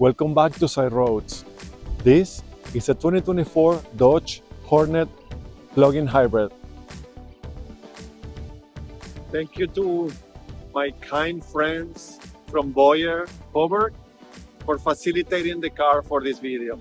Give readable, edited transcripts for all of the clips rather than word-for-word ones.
Welcome back to Side Roads. This is a 2024 Dodge Hornet plug-in hybrid. Thank you to my kind friends from Boyer, Coburg, for facilitating the car for this video.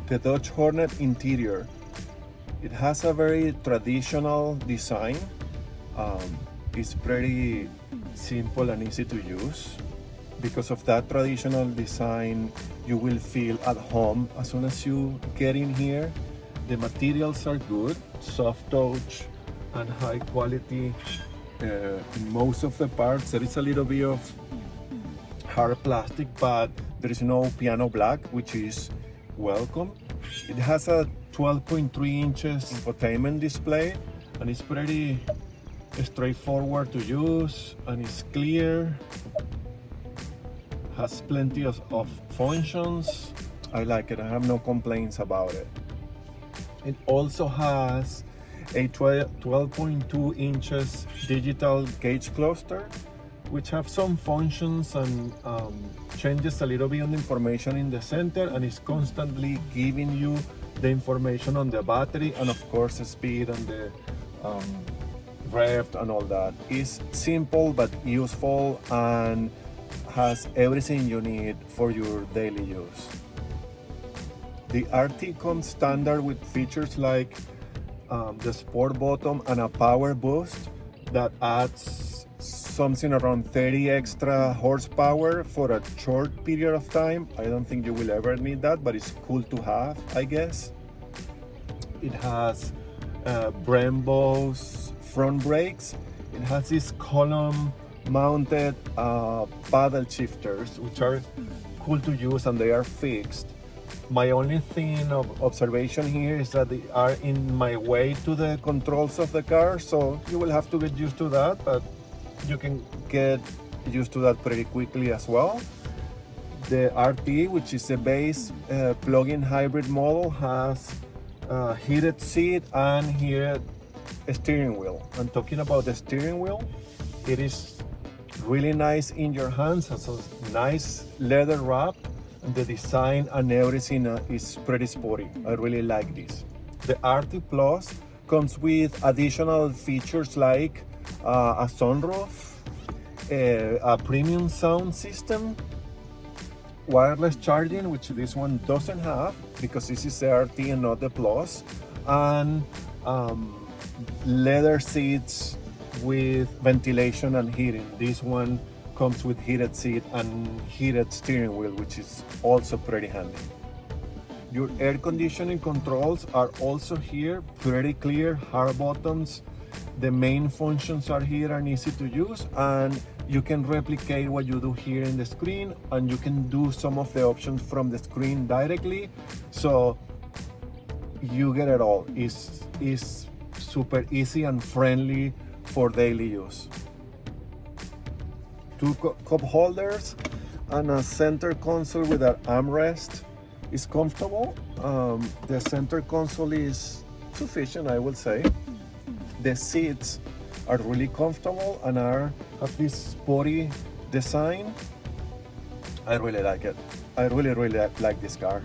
The Dodge Hornet interior. It has a very traditional design. It's pretty simple and easy to use. Because of that traditional design, you will feel at home as soon as you get in here. The materials are good, soft touch and high quality in most of the parts. There is a little bit of hard plastic, but there is no piano black, which is welcome. It has a 12.3 inches infotainment display and it's pretty straightforward to use and it's clear. Has plenty of functions. I like it. I have no complaints about it. It also has a 12.2 inches digital gauge cluster, which have some functions and changes a little bit on the information in the center, and is constantly giving you the information on the battery and of course the speed and the rev and all that. It's simple but useful and has everything you need for your daily use. The RT comes standard with features like the sport button and a power boost that adds something around 30 extra horsepower for a short period of time. I don't think you will ever need that, but it's cool to have, I guess. It has Brembo's front brakes. It has these column mounted paddle shifters, which are cool to use and they are fixed. My only thing of observation here is that they are in my way to the controls of the car, so you will have to get used to that, but you can get used to that pretty quickly as well. The RT, which is the base plug-in hybrid model, has a heated seat and heated steering wheel. And talking about the steering wheel, it is really nice in your hands. It has a nice leather wrap. The design and everything is pretty sporty. I really like this. The RT Plus comes with additional features like a sunroof, a premium sound system, wireless charging, which this one doesn't have because this is the RT and not the Plus, and leather seats with ventilation and heating. This one comes with heated seat and heated steering wheel, which is also pretty handy. Your air conditioning controls are also here, pretty clear, hard buttons. The main functions are here and easy to use, and you can replicate what you do here in the screen, and you can do some of the options from the screen directly, so you get it all. It's super easy and friendly for daily use. Two cup holders and a center console with an armrest is comfortable. The center console is sufficient, I would say. The seats are really comfortable and have this sporty design. I really like it. I really like this car.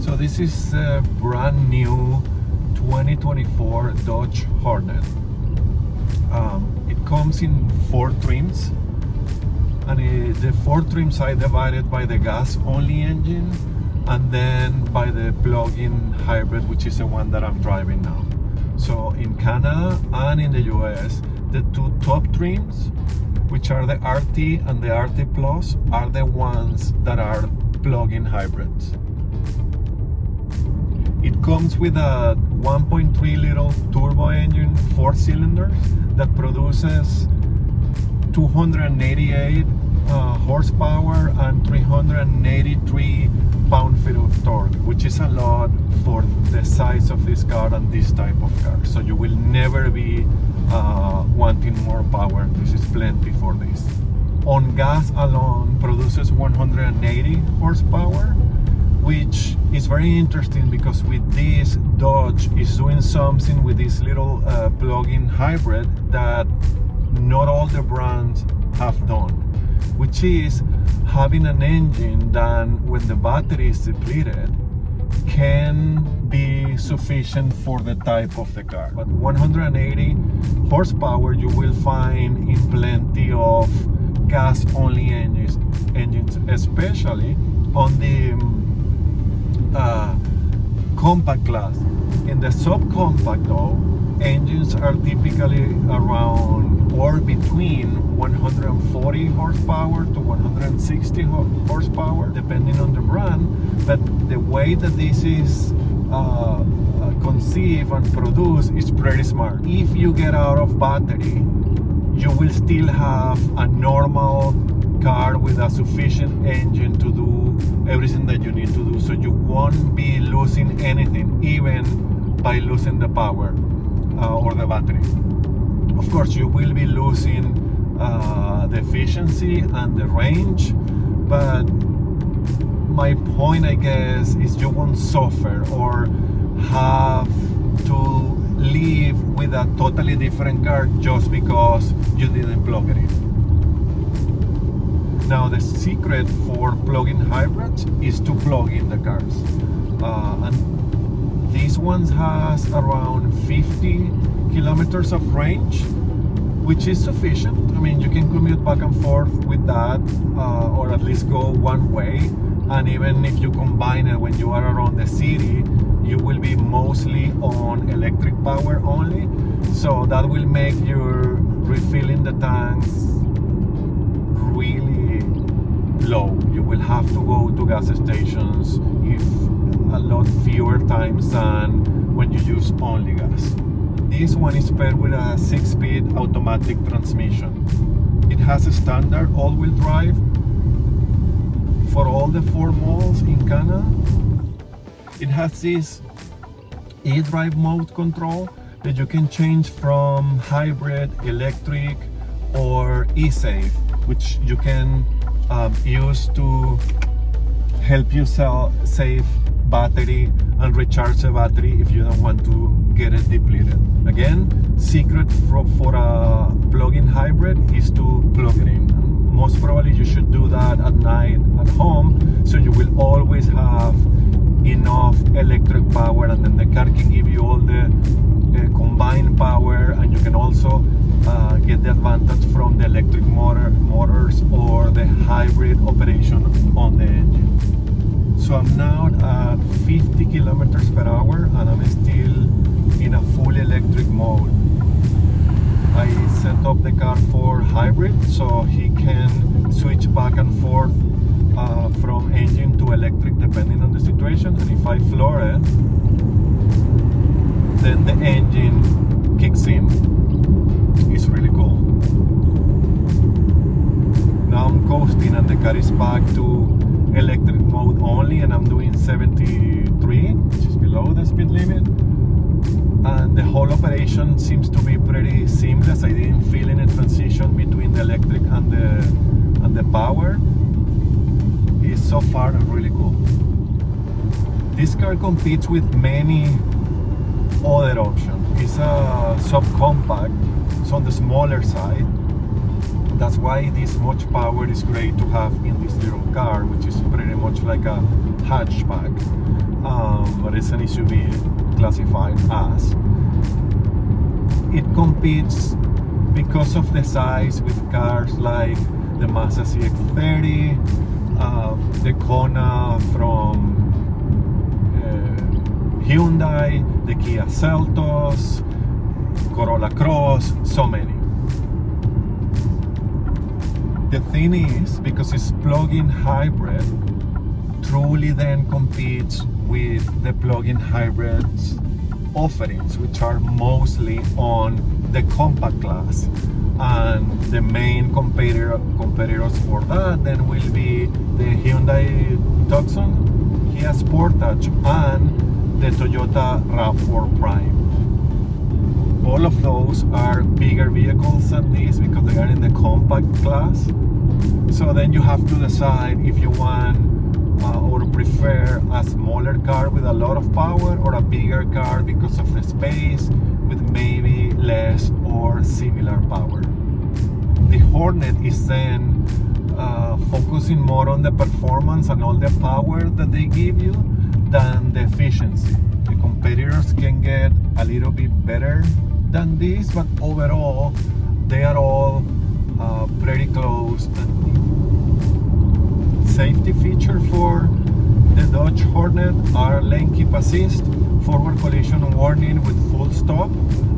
So this is a brand new 2024 Dodge Hornet. It comes in 4 trims, and the 4 trims are divided by the gas-only engine and then by the plug-in hybrid, which is the one that I'm driving now. So in Canada and in the US, the 2 top trims, which are the RT and the RT Plus, are the ones that are plug-in hybrids. It comes with a 1.3 liter turbo engine, 4 cylinders, that produces 288 horsepower and 383 pound-feet of torque, which is a lot for the size of this car and this type of car. So you will never be wanting more power. This is plenty for this. On gas alone, produces 180 horsepower, which is very interesting because with this, Dodge is doing something with this little plug-in hybrid that not all the brands have done, which is having an engine that when the battery is depleted can be sufficient for the type of the car. But 180 horsepower you will find in plenty of gas-only engines, especially on the compact class. In the subcompact though, engines are typically around or between 140 horsepower to 160 horsepower, depending on the brand. But the way that this is conceived and produced is pretty smart. If you get out of battery, you will still have a normal car with a sufficient engine to do everything that you need to do. So you won't be losing anything, even by losing the power or the battery. Of course, you will be losing the efficiency and the range, but my point, I guess, is you won't suffer or have to live with a totally different car just because you didn't plug it in. Now, the secret for plug-in hybrids is to plug in the cars, and these ones has around 50 kilometers of range, which is sufficient. I mean, you can commute back and forth with that, or at least go one way. And even if you combine it when you are around the city, you will be mostly on electric power only. So that will make your refilling the tanks really low. You will have to go to gas stations if a lot fewer times than when you use only gas. This one is paired with a 6-speed automatic transmission. It has a standard all-wheel drive for all the 4 models in Canada. It has this e-drive mode control that you can change from hybrid, electric, or e-save, which you can use to help you save battery and recharge the battery if you don't want to get it depleted. Again, secret for a plug-in hybrid is to plug it in. Most probably you should do that at night at home, so you will always have enough electric power, and then the car can give you all the combined power, and you can also get the advantage from the electric motors or the hybrid operation on the engine. So I'm now at 50 kilometers per hour and I'm still in a full electric mode. I set up the car for hybrid so he can switch back and forth from engine to electric depending on the situation, and if I floor it, then the engine kicks in. It's really cool. Now I'm coasting and the car is back to electric mode only, and I'm doing 73, which is below the speed limit, and the whole operation seems to be pretty seamless. I didn't feel any transition between the electric and the power. It's so far really cool. This car competes with many other options. It's a subcompact, it's on the smaller side. That's why this much power is great to have in this little car, which is pretty much like a hatchback, but it's an SUV classified as. It competes because of the size with cars like the Mazda CX-30, the Kona from Hyundai, the Kia Seltos, Corolla Cross, so many. The thing is, because it's plug-in hybrid, truly then competes with the plug-in hybrids offerings, which are mostly on the compact class, and the main competitors for that then will be the Hyundai Tucson, Kia Sportage, and the Toyota RAV4 Prime. All of those are bigger vehicles than these because they are in the compact class. So then you have to decide if you want or prefer a smaller car with a lot of power or a bigger car because of the space with maybe less or similar power. The Hornet is then focusing more on the performance and all the power that they give you than the efficiency. The competitors can get a little bit better than this, but overall they are all pretty close. Safety feature for the Dodge Hornet are lane keep assist, forward collision warning with full stop,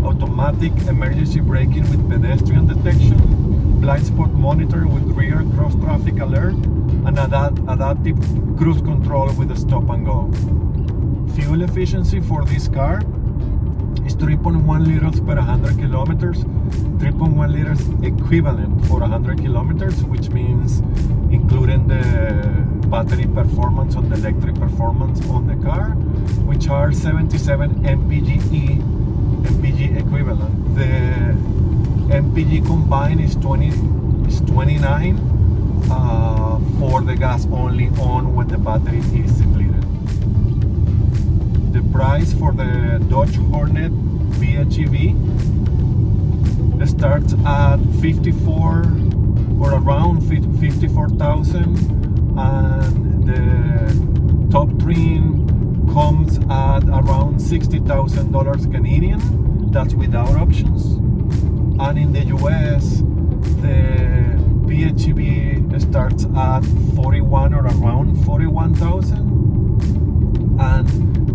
automatic emergency braking with pedestrian detection, blind spot monitor with rear cross traffic alert, and adaptive cruise control with a stop and go. Fuel efficiency for this car is 3.1 liters per 100 kilometers, 3.1 liters equivalent for 100 kilometers, which means including the battery performance on the electric performance on the car, which are 77 mpg equivalent. The mpg combined is 29 for the gas only on when the battery is depleted. The price for the Dodge Hornet PHEV starts at 54 or around 54,000, and the top trim comes at around $60,000 Canadian. That's without options. And in the US, the PHEV starts at 41 or around 41,000, and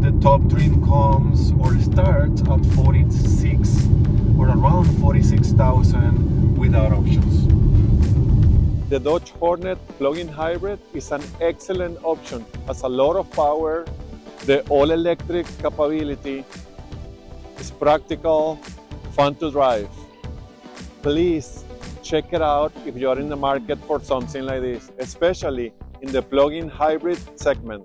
the top trim comes or starts at 46 or around 46,000 without options. The Dodge Hornet plug-in hybrid is an excellent option. Has a lot of power, the all-electric capability, is practical, fun to drive. Please check it out if you are in the market for something like this, especially in the plug-in hybrid segment.